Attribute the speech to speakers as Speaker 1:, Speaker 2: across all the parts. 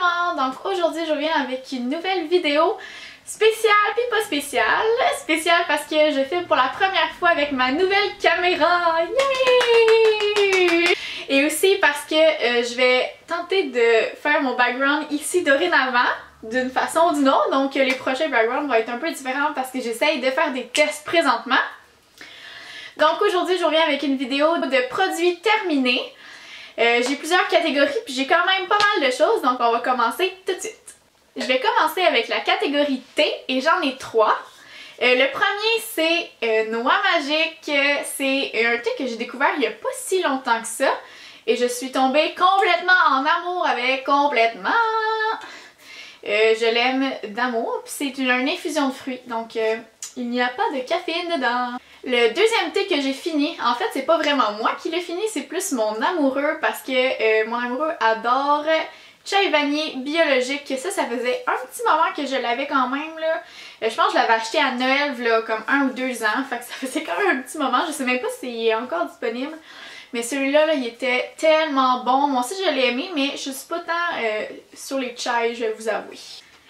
Speaker 1: le monde! Donc aujourd'hui je reviens avec une nouvelle vidéo spéciale puis pas spéciale. Spéciale parce que je filme pour la première fois avec ma nouvelle caméra. Yay! Et aussi parce que je vais tenter de faire mon background ici dorénavant d'une façon ou d'une autre. Donc les prochains backgrounds vont être un peu différents parce que j'essaye de faire des tests présentement. Donc aujourd'hui je reviens avec une vidéo de produits terminés. J'ai plusieurs catégories puis j'ai quand même pas mal de choses, donc on va commencer tout de suite. Je vais commencer avec la catégorie thé et j'en ai trois. Le premier c'est Noix Magique, c'est un thé que j'ai découvert il y a pas si longtemps que ça et je suis tombée complètement en amour avec, complètement. Je l'aime d'amour, puis c'est une infusion de fruits, donc il n'y a pas de caféine dedans. Le deuxième thé que j'ai fini, en fait c'est pas vraiment moi qui l'ai fini, c'est plus mon amoureux parce que mon amoureux adore chai vanille biologique. Ça faisait un petit moment que je l'avais quand même là. Je pense que je l'avais acheté à Noël là, comme 1 ou 2 ans, fait que ça faisait quand même un petit moment. Je sais même pas s'il est encore disponible. Mais celui-là, là, il était tellement bon. Moi aussi, je l'ai aimé, mais je suis pas tant sur les chais, je vais vous avouer.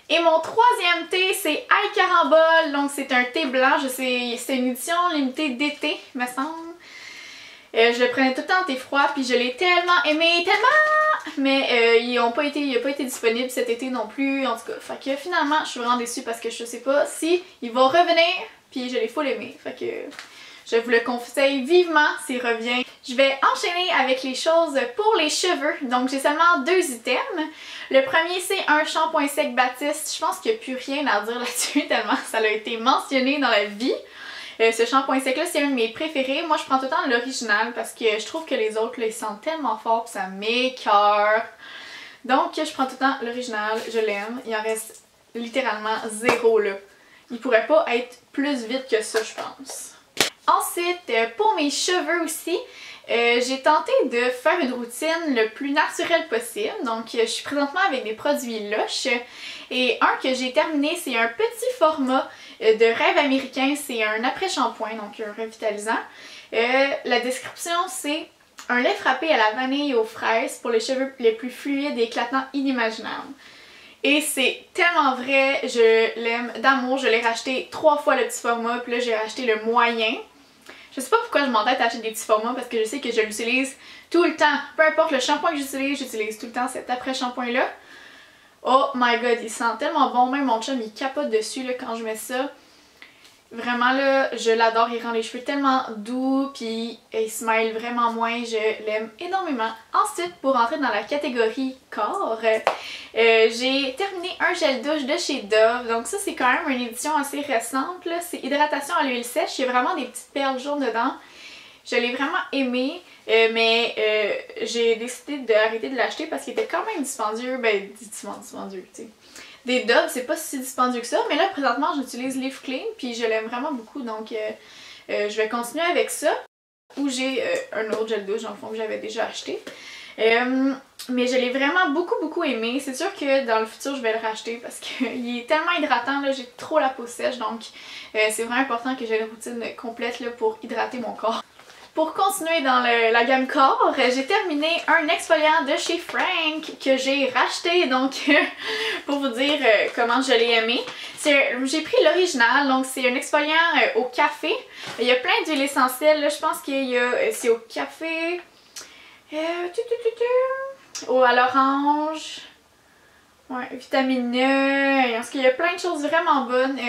Speaker 1: Et mon troisième thé, c'est Aïe Carambole. Donc, c'est un thé blanc. C'est une édition limitée d'été, me semble. Je le prenais tout le temps en thé froid, puis je l'ai tellement aimé, tellement! Mais il n'a pas été disponible cet été non plus, en tout cas. Fait que finalement, je suis vraiment déçue parce que je sais pas si il va revenir, puis je l'ai full aimé. Fait que je vous le conseille vivement s'il revient. Je vais enchaîner avec les choses pour les cheveux. Donc j'ai seulement 2 items. Le premier c'est un shampoing sec Baptiste. Je pense qu'il n'y a plus rien à dire là-dessus tellement ça a été mentionné dans la vie. Ce shampoing sec là c'est un de mes préférés. Moi je prends tout le temps l'original parce que je trouve que les autres là, ils sentent tellement fort que ça m'écoeure. Donc je prends tout le temps l'original, je l'aime. Il en reste littéralement 0 là. Il pourrait pas être plus vite que ça je pense. Ensuite, pour mes cheveux aussi, j'ai tenté de faire une routine le plus naturelle possible. Donc, je suis présentement avec des produits Lush. Et un que j'ai terminé, c'est un petit format de Rêve américain. C'est un après-shampoing, donc un revitalisant. La description, c'est un lait frappé à la vanille et aux fraises pour les cheveux les plus fluides et éclatants inimaginables. Et c'est tellement vrai, je l'aime d'amour. Je l'ai racheté 3 fois le petit format, puis là j'ai racheté le moyen. Je sais pas pourquoi je m'entête à acheter des petits formats parce que je sais que je l'utilise tout le temps. Peu importe le shampoing que j'utilise tout le temps cet après-shampoing là. Oh my god, il sent tellement bon. Même mon chum il capote dessus là, quand je mets ça. Vraiment là, je l'adore. Il rend les cheveux tellement doux puis il smile vraiment moins. Je l'aime énormément. Ensuite, pour entrer dans la catégorie corps, j'ai terminé un gel douche de chez Dove. Donc ça c'est quand même une édition assez récente. C'est hydratation à l'huile sèche. Il y a vraiment des petites perles jaunes dedans. Je l'ai vraiment aimé. Mais j'ai décidé d'arrêter de l'acheter parce qu'il était quand même dispendieux. Ben, dispendieux, tu sais. Des Dove, c'est pas si dispendieux que ça, mais là présentement j'utilise Leaf Clean puis je l'aime vraiment beaucoup, donc je vais continuer avec ça. Ou j'ai un autre gel douche dans le fond que j'avais déjà acheté. Mais je l'ai vraiment beaucoup aimé. C'est sûr que dans le futur je vais le racheter parce qu'il est tellement hydratant, là, j'ai trop la peau sèche, donc c'est vraiment important que j'ai une routine complète là, pour hydrater mon corps. Pour continuer dans la gamme corps, j'ai terminé un exfoliant de chez Frank que j'ai racheté, donc pour vous dire comment je l'ai aimé. J'ai pris l'original, donc c'est un exfoliant au café. Il y a plein d'huiles essentielles, là, je pense qu'il y a, c'est au café, à l'orange, ouais, vitamine E, parce qu'il y a plein de choses vraiment bonnes.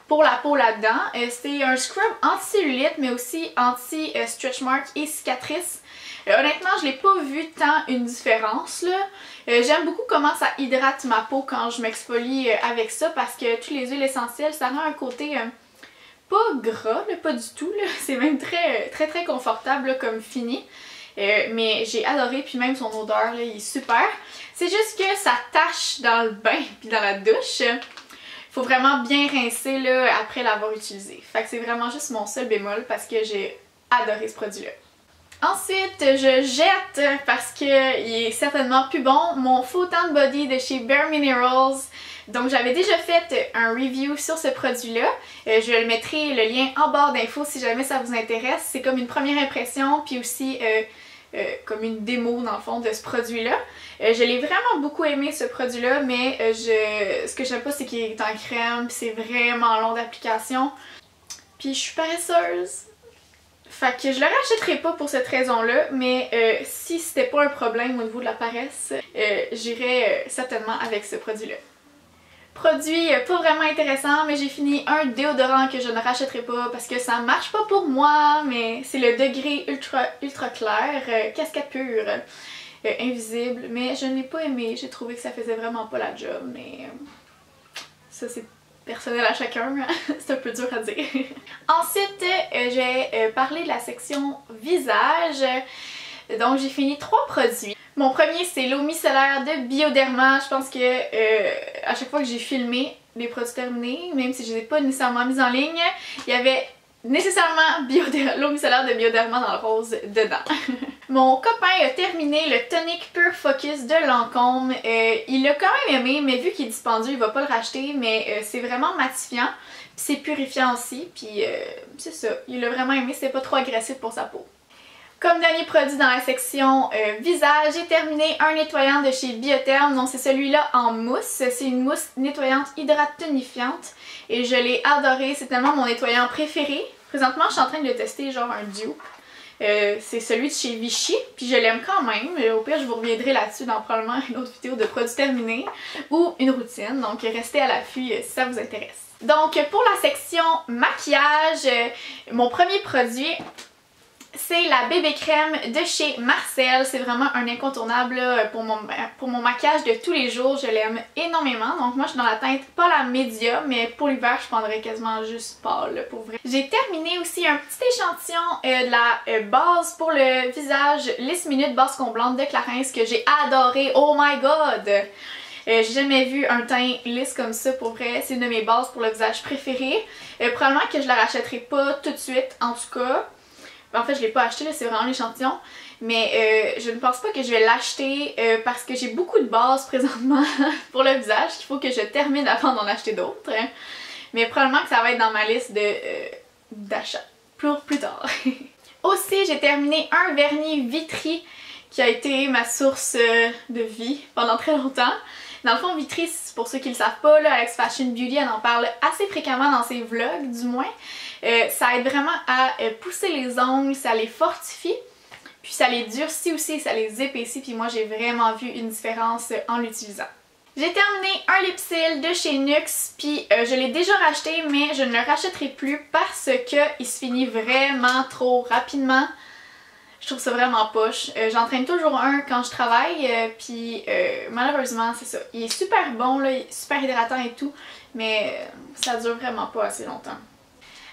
Speaker 1: Pour la peau là-dedans. C'est un scrub anti-cellulite mais aussi anti-stretch mark et cicatrice. Honnêtement, je n'ai pas vu tant une différence là. J'aime beaucoup comment ça hydrate ma peau quand je m'exfolie avec ça parce que toutes les huiles essentielles, ça rend un côté pas gras, là, pas du tout. C'est même très confortable là, comme fini. Mais j'ai adoré, puis même son odeur, là, il est super. C'est juste que ça tache dans le bain puis dans la douche. Faut vraiment bien rincer là, après l'avoir utilisé. Fait que c'est vraiment juste mon seul bémol parce que j'ai adoré ce produit-là. Ensuite, je jette parce qu'il est certainement plus bon mon Faux Tan Body de chez Bare Minerals. Donc j'avais déjà fait un review sur ce produit-là. Je le mettrai le lien en barre d'infos si jamais ça vous intéresse. C'est comme une première impression, puis aussi comme une démo dans le fond de ce produit-là. Je l'ai vraiment beaucoup aimé ce produit-là, mais ce que j'aime pas c'est qu'il est en crème, puis c'est vraiment long d'application. Puis je suis paresseuse. Fait que je le rachèterai pas pour cette raison-là, mais si c'était pas un problème au niveau de la paresse, j'irais certainement avec ce produit-là. Produit pas vraiment intéressant, mais j'ai fini un déodorant que je ne rachèterai pas parce que ça marche pas pour moi, mais c'est le degré ultra clair, cascade pure, invisible, mais je ne l'ai pas aimé, j'ai trouvé que ça faisait vraiment pas la job, mais ça c'est personnel à chacun, c'est un peu dur à dire. Ensuite, j'ai parlé de la section visage, donc j'ai fini 3 produits. Mon premier c'est l'eau micellaire de Bioderma. Je pense que à chaque fois que j'ai filmé les produits terminés, même si je les ai pas nécessairement mis en ligne, il y avait nécessairement l'eau micellaire de Bioderma dans le rose dedans. Mon copain a terminé le Tonic Pure Focus de Lancôme. Il l'a quand même aimé, mais vu qu'il est dispendieux, il va pas le racheter, mais c'est vraiment matifiant. C'est purifiant aussi, puis c'est ça. Il l'a vraiment aimé, c'est pas trop agressif pour sa peau. Comme dernier produit dans la section visage, j'ai terminé un nettoyant de chez Biotherm, donc c'est celui-là en mousse. C'est une mousse nettoyante hydrate tonifiante et je l'ai adoré, c'est tellement mon nettoyant préféré. Présentement, je suis en train de le tester genre un duo. C'est celui de chez Vichy, puis je l'aime quand même. Au pire, je vous reviendrai là-dessus dans probablement une autre vidéo de produits terminés ou une routine, donc restez à l'affût si ça vous intéresse. Donc pour la section maquillage, mon premier produit, c'est la bébé crème de chez Marcel. C'est vraiment un incontournable là, pour mon maquillage de tous les jours. Je l'aime énormément. Donc moi je suis dans la teinte pas la média, mais pour l'hiver je prendrais quasiment juste pâle pour vrai. J'ai terminé aussi un petit échantillon de la base pour le visage Lisse Minute base comblante de Clarins que j'ai adoré. Oh my god! J'ai jamais vu un teint lisse comme ça pour vrai. C'est une de mes bases pour le visage préféré. Probablement que je la rachèterai pas tout de suite en tout cas. En fait, je l'ai pas acheté, c'est vraiment l'échantillon. Mais je ne pense pas que je vais l'acheter parce que j'ai beaucoup de bases présentement pour le visage qu'il faut que je termine avant d'en acheter d'autres. Mais probablement que ça va être dans ma liste d'achat pour plus tard. Aussi, j'ai terminé un vernis Vitry qui a été ma source de vie pendant très longtemps. Dans le fond, Vitry, pour ceux qui ne le savent pas, là, Alex Fashion Beauty, elle en parle assez fréquemment dans ses vlogs, du moins. Ça aide vraiment à pousser les ongles, ça les fortifie, puis ça les durcit aussi, ça les épaissit, puis moi j'ai vraiment vu une différence en l'utilisant. J'ai terminé un lipsil de chez NYX, puis je l'ai déjà racheté, mais je ne le rachèterai plus parce qu'il se finit vraiment trop rapidement. Je trouve ça vraiment poche. J'en traîne toujours un quand je travaille, puis malheureusement c'est ça. Il est super bon, là, il est super hydratant et tout, mais ça dure vraiment pas assez longtemps.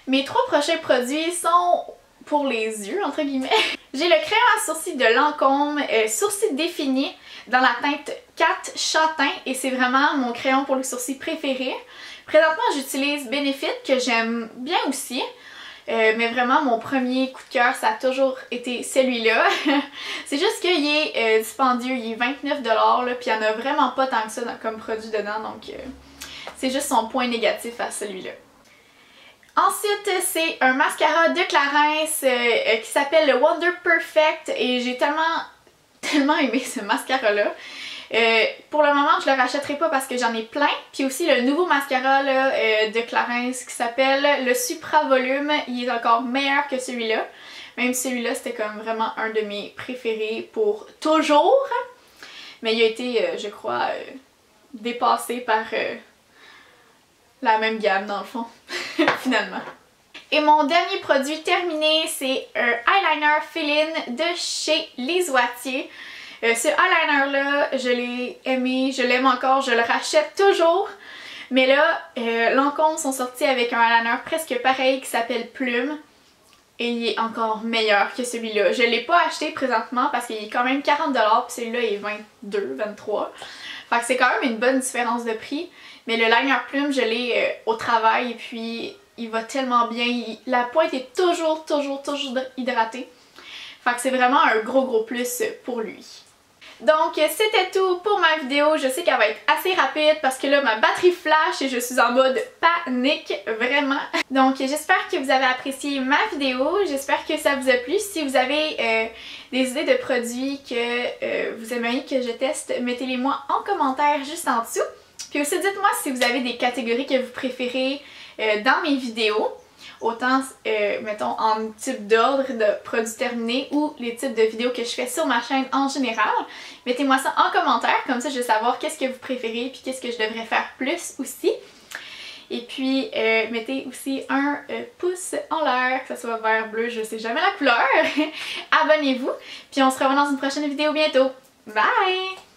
Speaker 1: Mes 3 prochains produits sont pour les yeux, entre guillemets. J'ai le crayon à sourcils de Lancôme, sourcils définis dans la teinte 4 châtain et c'est vraiment mon crayon pour les sourcils préféré. Présentement, j'utilise Benefit que j'aime bien aussi. Mais vraiment mon premier coup de cœur ça a toujours été celui-là. C'est juste qu'il est dispendieux, il est 29$ là, puis il n'y en a vraiment pas tant que ça comme produit dedans, donc c'est juste son point négatif à celui-là. Ensuite, c'est un mascara de Clarins qui s'appelle le Wonder Perfect et j'ai tellement aimé ce mascara-là. Pour le moment, je le rachèterai pas parce que j'en ai plein. Puis aussi le nouveau mascara là, de Clarins qui s'appelle le Supra Volume, il est encore meilleur que celui-là. Même celui-là, c'était comme vraiment un de mes préférés pour toujours. Mais il a été, je crois, dépassé par la même gamme dans le fond, finalement. Et mon dernier produit terminé, c'est un eyeliner fill-in de chez Les Oitiers. Ce eyeliner là, je l'ai aimé, je l'aime encore, je le rachète toujours. Mais là, Lancôme sont sortis avec un eyeliner presque pareil qui s'appelle Plume. Et il est encore meilleur que celui-là. Je ne l'ai pas acheté présentement parce qu'il est quand même 40$, puis celui-là est 22, 23$. Fait que c'est quand même une bonne différence de prix. Mais le liner Plume, je l'ai au travail et puis il va tellement bien. La pointe est toujours hydratée. Fait que c'est vraiment un gros plus pour lui. Donc c'était tout pour ma vidéo. Je sais qu'elle va être assez rapide parce que là ma batterie flash et je suis en mode panique, vraiment. Donc j'espère que vous avez apprécié ma vidéo, j'espère que ça vous a plu. Si vous avez des idées de produits que vous aimeriez que je teste, mettez-les moi en commentaire juste en dessous. Puis aussi dites-moi si vous avez des catégories que vous préférez dans mes vidéos. Autant, mettons, en type d'ordre de produits terminés ou les types de vidéos que je fais sur ma chaîne en général. Mettez-moi ça en commentaire, comme ça je vais savoir qu'est-ce que vous préférez puis qu'est-ce que je devrais faire plus aussi. Et puis, mettez aussi un pouce en l'air, que ce soit vert, bleu, je sais jamais la couleur. Abonnez-vous, puis on se revoit dans une prochaine vidéo bientôt. Bye!